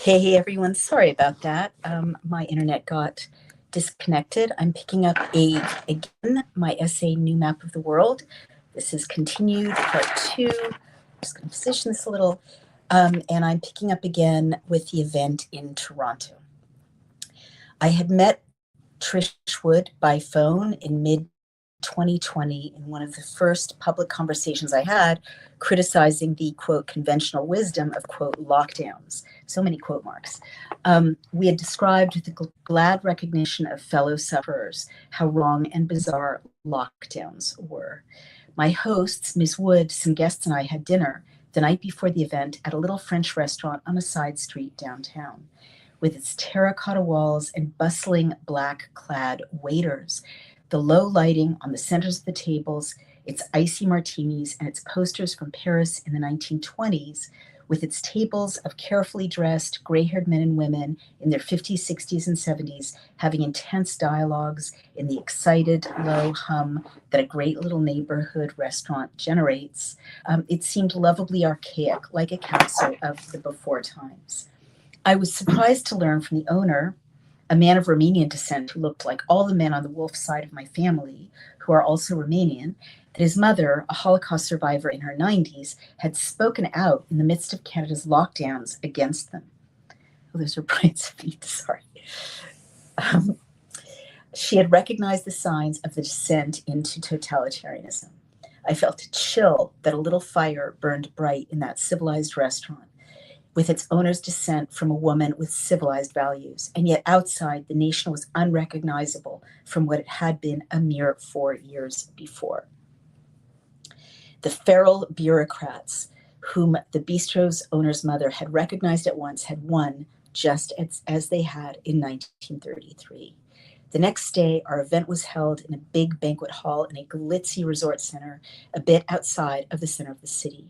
Hey everyone, sorry about that. My internet got disconnected. I'm picking up again my essay, New Map of the World. This is continued part two. I'm just going to position this a little. And I'm picking up again with the event in Toronto. I had met Trish Wood by phone in mid 2020 in one of the first public conversations I had criticizing the quote conventional wisdom of quote lockdowns. So many quote marks. We had described with the glad recognition of fellow sufferers how wrong and bizarre lockdowns were. My hosts, Ms. Wood, some guests, and I had dinner the night before the event at a little French restaurant on a side street downtown. With its terracotta walls and bustling black-clad waiters, the low lighting on the centers of the tables, its icy martinis, and its posters from Paris in the 1920s, with its tables of carefully dressed, gray-haired men and women in their 50s, 60s, and 70s having intense dialogues in the excited, low hum that a great little neighborhood restaurant generates, it seemed lovably archaic, like a council of the before times. I was surprised to learn from the owner, a man of Romanian descent who looked like all the men on the Wolf side of my family, who are also Romanian, that his mother, a Holocaust survivor in her 90s, had spoken out in the midst of Canada's lockdowns against them. Oh, those are Brian's feet, sorry. She had recognized the signs of the descent into totalitarianism. I felt a chill that a little fire burned bright in that civilized restaurant, with its owner's descent from a woman with civilized values, and yet outside, the nation was unrecognizable from what it had been a mere 4 years before. The feral bureaucrats, whom the bistro's owner's mother had recognized at once, had won just as they had in 1933. The next day, our event was held in a big banquet hall in a glitzy resort center a bit outside of the center of the city.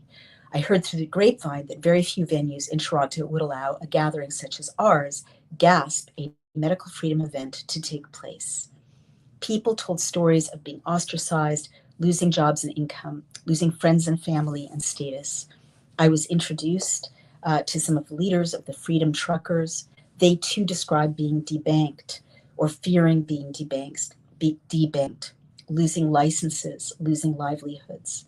I heard through the grapevine that very few venues in Toronto would allow a gathering such as ours, GASP, a medical freedom event, to take place. People told stories of being ostracized, losing jobs and income, losing friends and family and status. I was introduced to some of the leaders of the Freedom Truckers. They too described being debanked or fearing being debanked, losing licenses, losing livelihoods.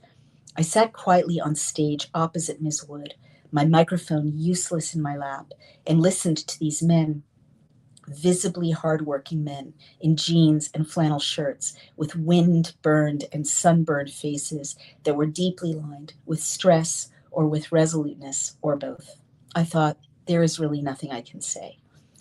I sat quietly on stage opposite Ms. Wood, my microphone useless in my lap, and listened to these men, visibly hardworking men in jeans and flannel shirts, with wind-burned and sunburned faces that were deeply lined with stress or with resoluteness or both. I thought, there is really nothing I can say.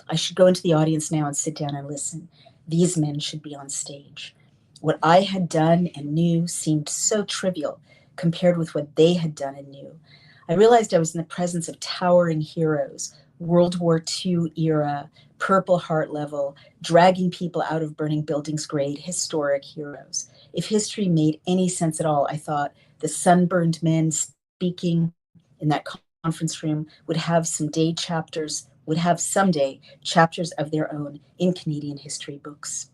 I should go into the audience now and sit down and listen. These men should be on stage. What I had done and knew seemed so trivial compared with what they had done and knew. I realized I was in the presence of towering heroes, World War II era, Purple Heart level, dragging people out of burning buildings grade, historic heroes. If history made any sense at all, I thought the sunburned men speaking in that conference room would have someday chapters of their own in Canadian history books.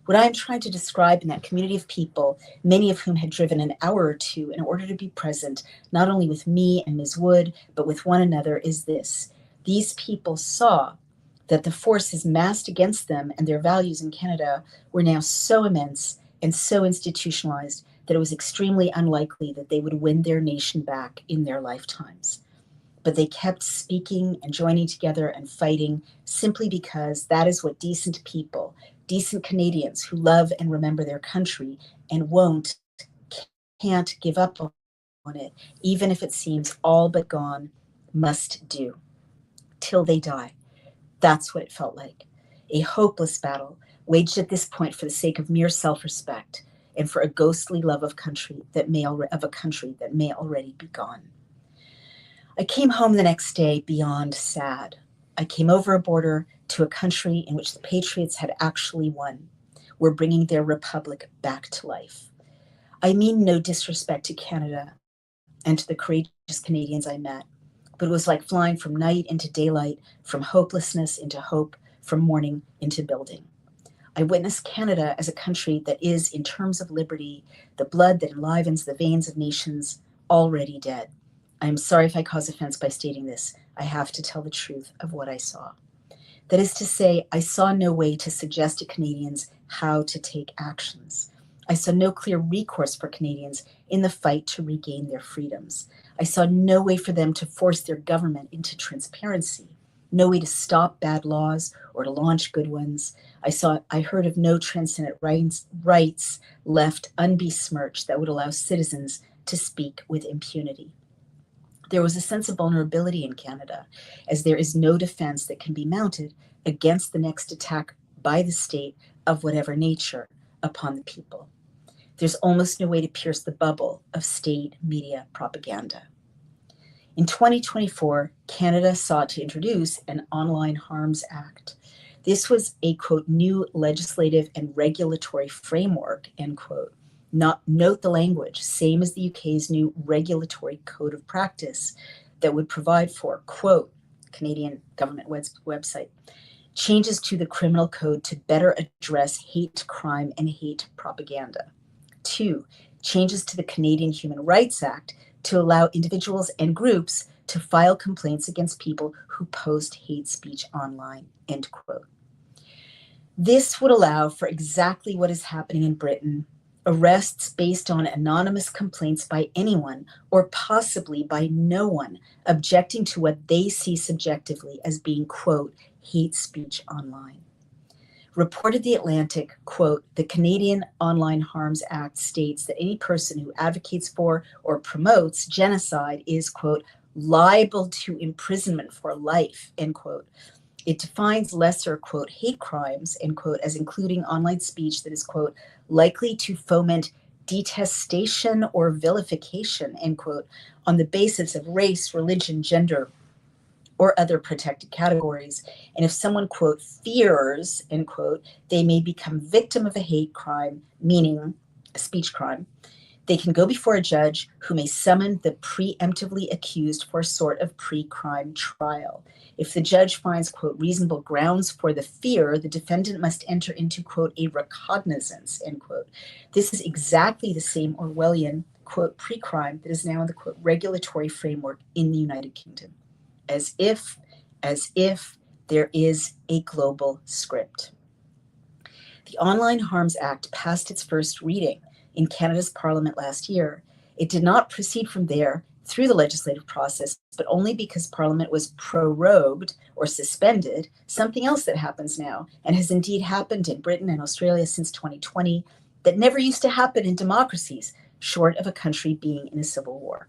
What I am trying to describe in that community of people, many of whom had driven an hour or two in order to be present, not only with me and Ms. Wood, but with one another, is this. These people saw that the forces massed against them and their values in Canada were now so immense and so institutionalized that it was extremely unlikely that they would win their nation back in their lifetimes. But they kept speaking and joining together and fighting simply because that is what decent people, decent Canadians who love and remember their country and can't give up on it, even if it seems all but gone, must do. Till they die. That's what it felt like. A hopeless battle, waged at this point for the sake of mere self-respect and for a ghostly love of a country that may already be gone. I came home the next day beyond sad. I came over a border to a country in which the patriots had actually won, were bringing their republic back to life. I mean no disrespect to Canada and to the courageous Canadians I met, but it was like flying from night into daylight, from hopelessness into hope, from mourning into building. I witnessed Canada as a country that is, in terms of liberty, the blood that enlivens the veins of nations already dead. I am sorry if I cause offense by stating this. I have to tell the truth of what I saw. That is to say, I saw no way to suggest to Canadians how to take actions. I saw no clear recourse for Canadians in the fight to regain their freedoms. I saw no way for them to force their government into transparency, no way to stop bad laws or to launch good ones. I heard of no transcendent rights left unbesmirched that would allow citizens to speak with impunity. There was a sense of vulnerability in Canada, as there is no defense that can be mounted against the next attack by the state of whatever nature upon the people. There's almost no way to pierce the bubble of state media propaganda. In 2024, Canada sought to introduce an Online Harms Act. This was a, quote, new legislative and regulatory framework, end quote. Note the language, same as the UK's new regulatory code of practice that would provide for, quote, Canadian government website, changes to the criminal code to better address hate crime and hate propaganda. 2, changes to the Canadian Human Rights Act to allow individuals and groups to file complaints against people who post hate speech online, end quote. This would allow for exactly what is happening in Britain, arrests based on anonymous complaints by anyone or possibly by no one objecting to what they see subjectively as being, quote, hate speech online. Reported The Atlantic, quote, the Canadian Online Harms Act states that any person who advocates for or promotes genocide is, quote, liable to imprisonment for life, end quote. It defines lesser, quote, hate crimes, end quote, as including online speech that is, quote, likely to foment detestation or vilification, end quote, on the basis of race, religion, gender, or other protected categories. And if someone, quote, fears, end quote, they may become victim of a hate crime, meaning a speech crime, they can go before a judge who may summon the preemptively accused for a sort of pre-crime trial. If the judge finds, quote, reasonable grounds for the fear, the defendant must enter into, quote, a recognizance, end quote. This is exactly the same Orwellian, quote, pre-crime that is now in the, quote, regulatory framework in the United Kingdom. As if there is a global script. The Online Harms Act passed its first reading in Canada's Parliament last year. It did not proceed from there through the legislative process, but only because Parliament was prorogued or suspended, something else that happens now and has indeed happened in Britain and Australia since 2020 that never used to happen in democracies, short of a country being in a civil war.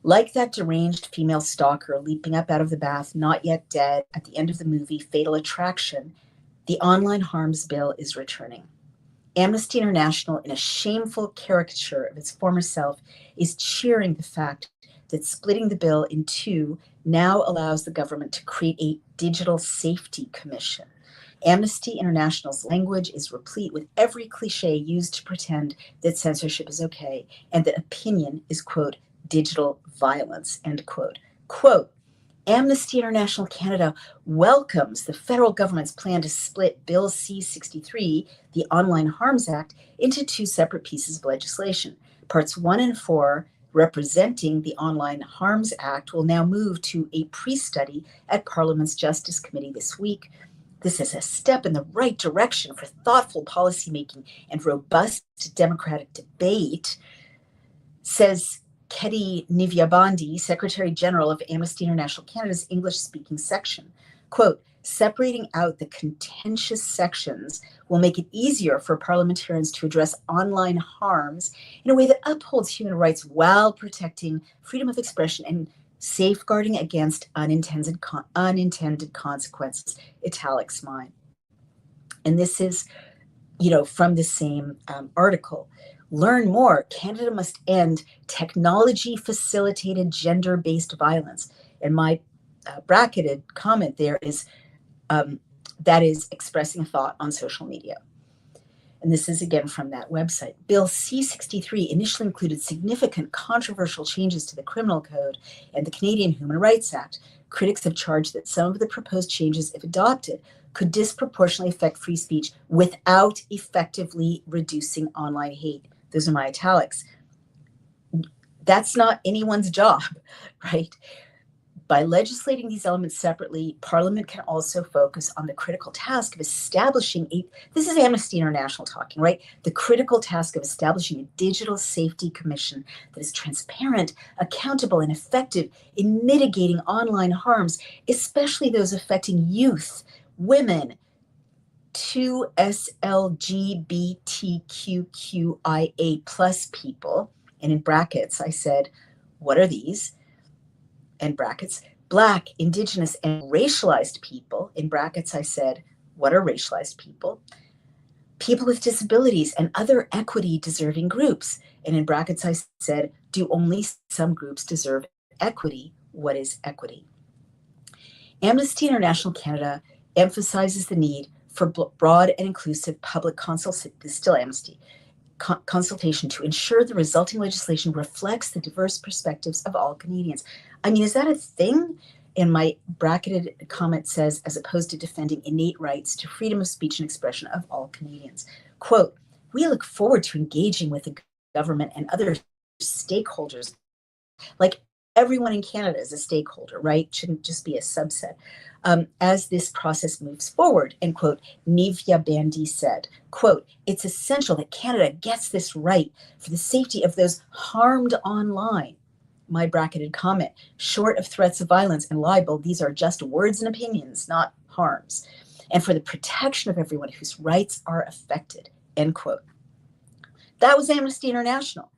Like that deranged female stalker leaping up out of the bath, not yet dead, at the end of the movie Fatal Attraction, the Online Harms Bill is returning. Amnesty International, in a shameful caricature of its former self, is cheering the fact that splitting the bill in two now allows the government to create a digital safety commission. Amnesty International's language is replete with every cliche used to pretend that censorship is okay and that opinion is, quote, digital violence, end quote. Quote, Amnesty International Canada welcomes the federal government's plan to split Bill C-63, the Online Harms Act, into two separate pieces of legislation. Parts 1 and 4, representing the Online Harms Act, will now move to a pre-study at Parliament's Justice Committee this week. This is a step in the right direction for thoughtful policymaking and robust democratic debate, says Kedi Nivyabandi, Secretary General of Amnesty International Canada's English-speaking section. Quote, separating out the contentious sections will make it easier for parliamentarians to address online harms in a way that upholds human rights while protecting freedom of expression and safeguarding against unintended consequences, italics mine. And this is, from the same article. Learn more. Canada must end technology-facilitated gender-based violence. And my bracketed comment there is, that is expressing a thought on social media. And this is again from that website. Bill C-63 initially included significant controversial changes to the criminal code and the Canadian Human Rights Act. Critics have charged that some of the proposed changes, if adopted, could disproportionately affect free speech without effectively reducing online hate. Those are my italics. That's not anyone's job, right? By legislating these elements separately, Parliament can also focus on the critical task of establishing this is Amnesty International talking, right? The critical task of establishing a digital safety commission that is transparent, accountable, and effective in mitigating online harms, especially those affecting youth, women, 2SLGBTQIA plus people. And in brackets, I said, what are these? In brackets, Black, Indigenous, and racialized people. In brackets, I said, what are racialized people? People with disabilities and other equity deserving groups. And in brackets, I said, do only some groups deserve equity? What is equity? Amnesty International Canada emphasizes the need for broad and inclusive public consultation, this is still Amnesty, consultation to ensure the resulting legislation reflects the diverse perspectives of all Canadians. I mean, is that a thing? And my bracketed comment says, as opposed to defending innate rights to freedom of speech and expression of all Canadians. Quote, we look forward to engaging with the government and other stakeholders, like everyone in Canada is a stakeholder, right? Shouldn't just be a subset. As this process moves forward, end quote, Nivya Bandy said, quote, it's essential that Canada gets this right for the safety of those harmed online. My bracketed comment, short of threats of violence and libel, these are just words and opinions, not harms. And for the protection of everyone whose rights are affected, end quote. That was Amnesty International.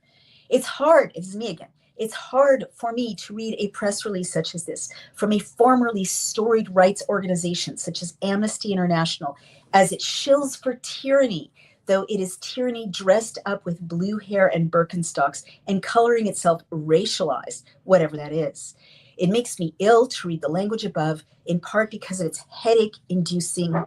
It's hard, it's me again, it's hard for me to read a press release such as this from a formerly storied rights organization such as Amnesty International, as it shills for tyranny, though it is tyranny dressed up with blue hair and Birkenstocks and coloring itself racialized, whatever that is. It makes me ill to read the language above, in part because of its headache-inducing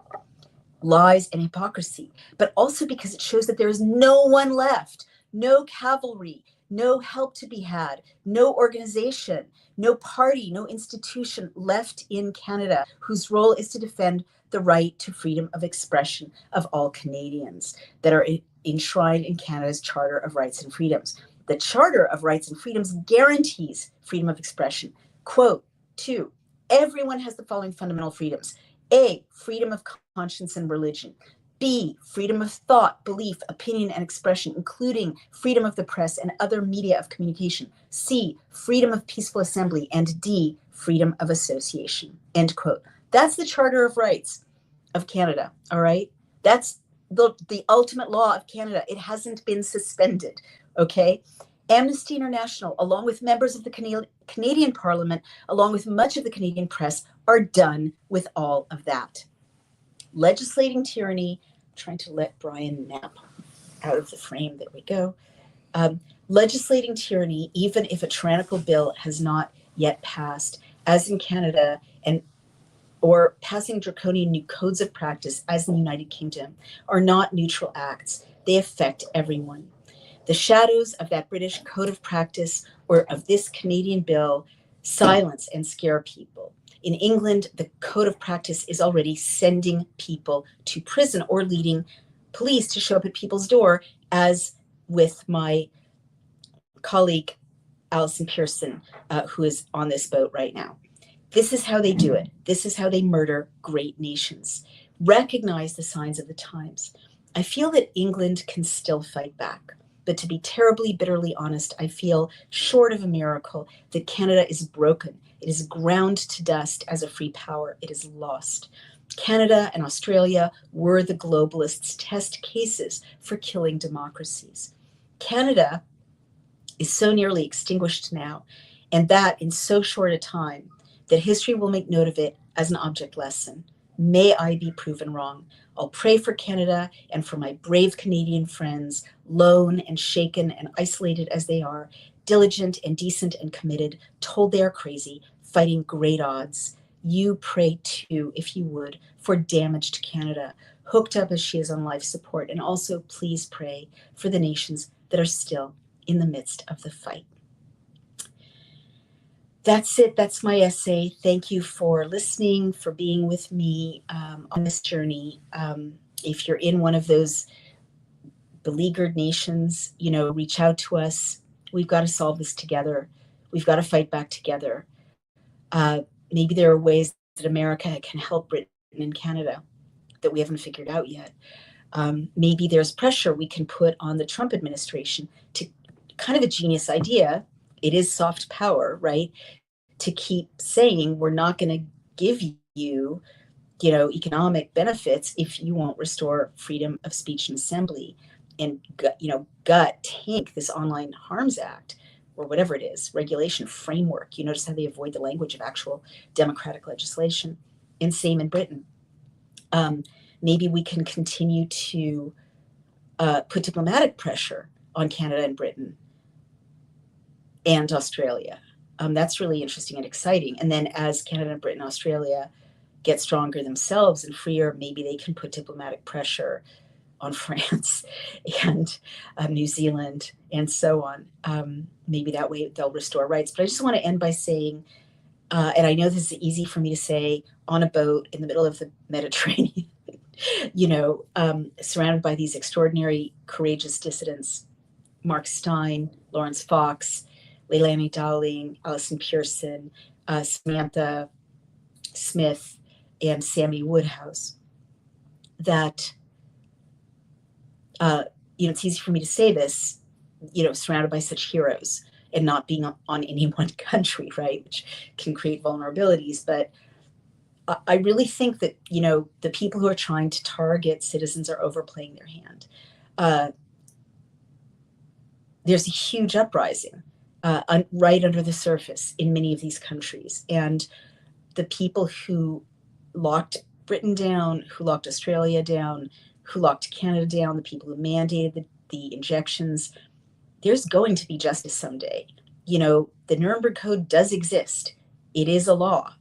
lies and hypocrisy, but also because it shows that there is no one left, no cavalry, no help to be had, no organization, no party, no institution left in Canada whose role is to defend the right to freedom of expression of all Canadians that are enshrined in Canada's Charter of Rights and Freedoms. The Charter of Rights and Freedoms guarantees freedom of expression. Quote, 2, everyone has the following fundamental freedoms. A, freedom of conscience and religion. B, freedom of thought, belief, opinion, and expression, including freedom of the press and other media of communication. C, freedom of peaceful assembly. And D, freedom of association. End quote. That's the Charter of Rights of Canada, all right? That's the ultimate law of Canada. It hasn't been suspended, okay? Amnesty International, along with members of the Canadian Parliament, along with much of the Canadian press, are done with all of that. Legislating tyranny, I'm trying to let Brian nap out of the frame, there we go. Legislating tyranny, even if a tyrannical bill has not yet passed, as in Canada, and or passing draconian new codes of practice, as in the United Kingdom, are not neutral acts. They affect everyone. The shadows of that British code of practice or of this Canadian bill silence and scare people. In England, the code of practice is already sending people to prison or leading police to show up at people's door, as with my colleague, Alison Pearson, who is on this boat right now. This is how they do it. This is how they murder great nations. Recognize the signs of the times. I feel that England can still fight back. But to be terribly, bitterly honest, I feel, short of a miracle, that Canada is broken. It is ground to dust as a free power. It is lost. Canada and Australia were the globalists' test cases for killing democracies. Canada is so nearly extinguished now, and that in so short a time, that history will make note of it as an object lesson. May I be proven wrong. I'll pray for Canada and for my brave Canadian friends, lone and shaken and isolated as they are, diligent and decent and committed, told they are crazy, fighting great odds. You pray too, if you would, for damaged Canada, hooked up as she is on life support, and also please pray for the nations that are still in the midst of the fight. That's it. That's my essay. Thank you for listening, for being with me on this journey. If you're in one of those beleaguered nations, reach out to us. we've got to solve this together. We've got to fight back together. Maybe there are ways that America can help Britain and Canada that we haven't figured out yet. Maybe there's pressure we can put on the Trump administration to, kind of a genius idea. It is soft power, right? To keep saying we're not going to give you, economic benefits if you won't restore freedom of speech and assembly, and gut tank this Online Harms Act, or whatever it is, regulation framework. You notice how they avoid the language of actual democratic legislation. And same in Britain. Maybe we can continue to put diplomatic pressure on Canada and Britain and Australia. That's really interesting and exciting. And then as Canada, Britain, Australia get stronger themselves and freer, maybe they can put diplomatic pressure on France and New Zealand and so on. Maybe that way they'll restore rights. But I just want to end by saying, and I know this is easy for me to say on a boat in the middle of the Mediterranean, surrounded by these extraordinary, courageous dissidents, Mark Steyn, Lawrence Fox, Leilani Dowling, Alison Pearson, Samantha Smith, and Sammy Woodhouse, that, it's easy for me to say this, surrounded by such heroes and not being on any one country, right, which can create vulnerabilities. But I really think that, the people who are trying to target citizens are overplaying their hand. There's a huge uprising right under the surface in many of these countries. And the people who locked Britain down, who locked Australia down, who locked Canada down, the people who mandated the injections, there's going to be justice someday. The Nuremberg Code does exist. It is a law.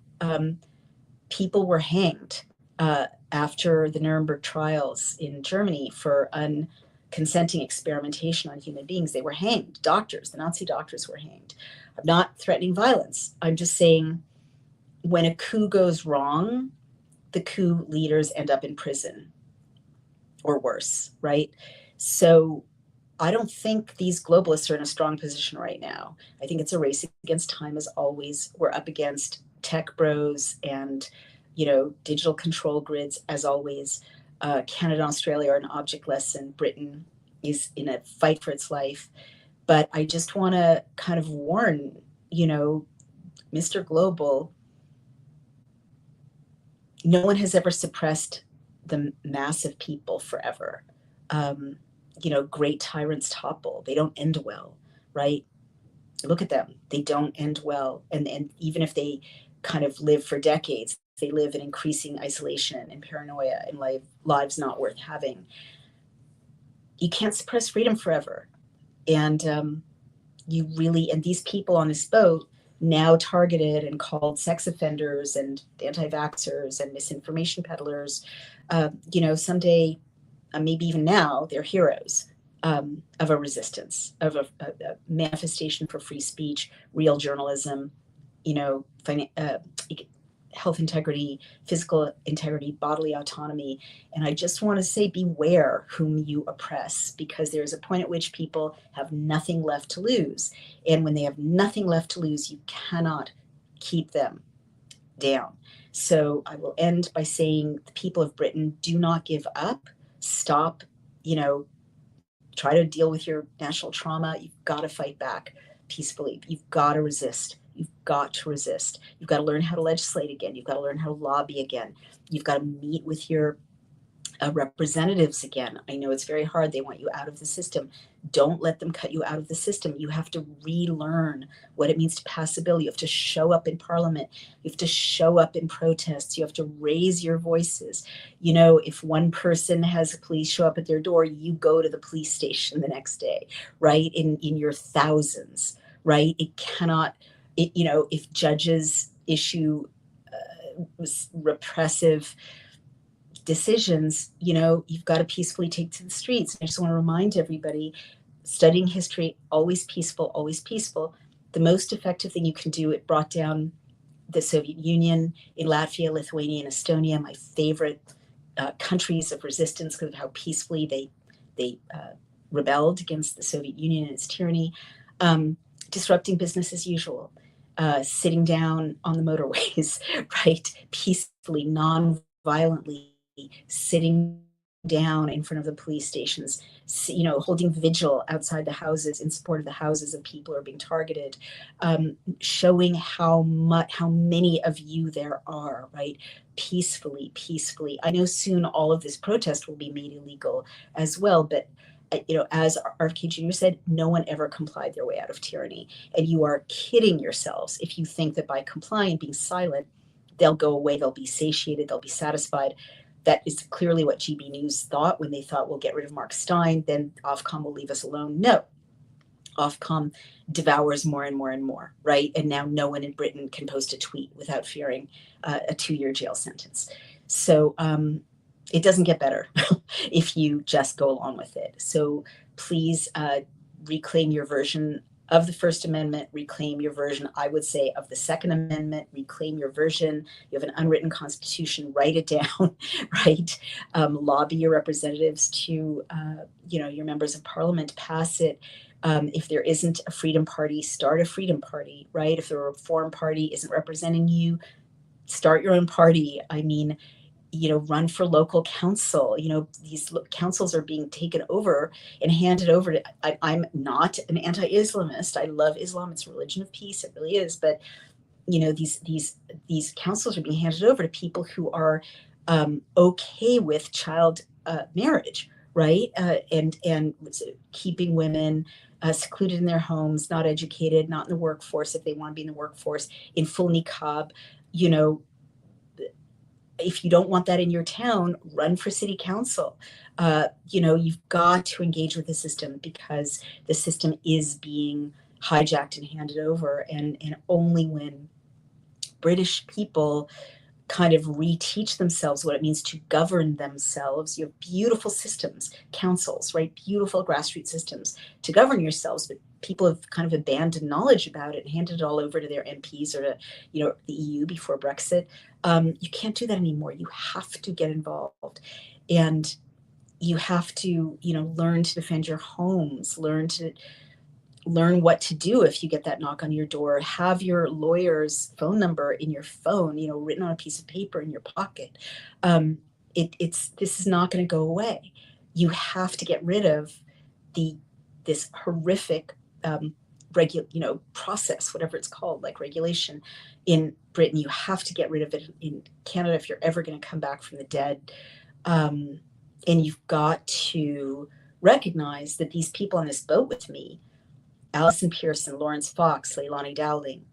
People were hanged after the Nuremberg trials in Germany for unconsenting experimentation on human beings. They were hanged. Doctors, the Nazi doctors were hanged. I'm not threatening violence. I'm just saying when a coup goes wrong, the coup leaders end up in prison or worse, right? So I don't think these globalists are in a strong position right now. I think it's a race against time as always. We're up against tech bros and, digital control grids as always. Canada and Australia are an object lesson. Britain is in a fight for its life. But I just want to kind of warn, Mr. Global, no one has ever suppressed the mass of people forever. Great tyrants topple. They don't end well, right? Look at them. They don't end well. And even if they kind of live for decades, they live in increasing isolation and paranoia and lives not worth having. You can't suppress freedom forever. And and these people on this boat, now targeted and called sex offenders and anti-vaxxers and misinformation peddlers, someday, maybe even now, they're heroes of a resistance, of a manifestation for free speech, real journalism, health integrity, physical integrity, bodily autonomy. And I just want to say, beware whom you oppress, because there's a point at which people have nothing left to lose. And when they have nothing left to lose, you cannot keep them down. So I will end by saying, the people of Britain, do not give up. Stop, try to deal with your national trauma. You've got to fight back peacefully. You've got to resist. You've got to resist. You've got to learn how to legislate again. You've got to learn how to lobby again. You've got to meet with your representatives again. I know it's very hard. They want you out of the system. Don't let them cut you out of the system. You have to relearn what it means to pass a bill. You have to show up in Parliament. You have to show up in protests. You have to raise your voices. If one person has a police show up at their door, you go to the police station the next day, right? In your thousands, right? It cannot, if judges issue repressive decisions, you've got to peacefully take to the streets. I just want to remind everybody, studying history, always peaceful, always peaceful. The most effective thing you can do, it brought down the Soviet Union in Latvia, Lithuania, and Estonia, my favorite countries of resistance, because of how peacefully they rebelled against the Soviet Union and its tyranny. Disrupting business as usual, sitting down on the motorways, right? Peacefully, non-violently, sitting down in front of the police stations, holding vigil outside the houses in support of the houses of people who are being targeted, showing how many of you there are, right? Peacefully. I know soon all of this protest will be made illegal as well, but as RFK Jr. said, no one ever complied their way out of tyranny. And you are kidding yourselves if you think that by complying, being silent, they'll go away, they'll be satiated, they'll be satisfied. That is clearly what GB News thought when they thought we'll get rid of Mark Steyn, then Ofcom will leave us alone. No, Ofcom devours more and more and more, right? And now no one in Britain can post a tweet without fearing a 2-year jail sentence. So it doesn't get better if you just go along with it. So please reclaim your version of the First Amendment, reclaim your version, I would say, of the Second Amendment, reclaim your version. You have an unwritten constitution, write it down, right? Lobby your representatives to, your members of parliament, pass it. If there isn't a Freedom Party, start a Freedom Party, right? If the Reform Party isn't representing you, start your own party. I mean, run for local council. These councils are being taken over and handed over to, I'm not an anti-Islamist. I love Islam. It's a religion of peace. It really is. But, these councils are being handed over to people who are okay with child marriage, right? And keeping women secluded in their homes, not educated, not in the workforce if they want to be in the workforce, in full niqab, if you don't want that in your town, run for city council. You've got to engage with the system because the system is being hijacked and handed over. And only when British people kind of reteach themselves what it means to govern themselves. You have beautiful systems, councils, right? Beautiful grassroots systems to govern yourselves, but people have kind of abandoned knowledge about it and handed it all over to their MPs or to, the EU before Brexit. You can't do that anymore. You have to get involved, and you have to, learn to defend your homes, learn what to do if you get that knock on your door. Have your lawyer's phone number in your phone, written on a piece of paper in your pocket. This is not going to go away. You have to get rid of this horrific process, whatever it's called, like regulation in Britain. You have to get rid of it in Canada if you're ever going to come back from the dead. And you've got to recognize that these people on this boat with me, Alison Pearson, Lawrence Fox, Leilani Dowling,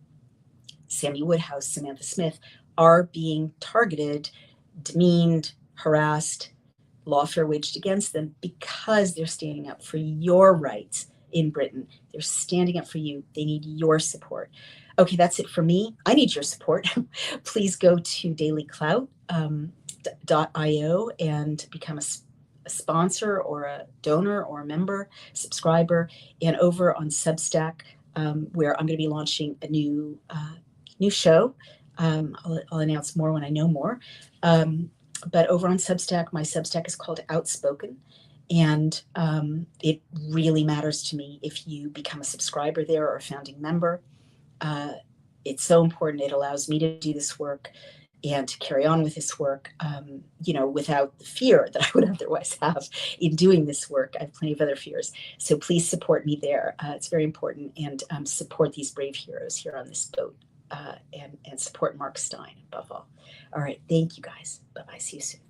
Sammy Woodhouse, Samantha Smith, are being targeted, demeaned, harassed, lawfare waged against them because they're standing up for your rights in Britain. They're standing up for you. They need your support. Okay, that's it for me. I need your support. Please go to dailyclout.io and become a sponsor or a donor or a member, subscriber, and over on Substack, where I'm going to be launching a new show. I'll announce more when I know more. But over on Substack, my Substack is called Outspoken, and it really matters to me if you become a subscriber there or a founding member. It's so important. It allows me to do this work and to carry on with this work, without the fear that I would otherwise have in doing this work. I have plenty of other fears. So please support me there. It's very important. And support these brave heroes here on this boat, and support Mark Steyn above all. All right. Thank you, guys. Bye-bye. See you soon.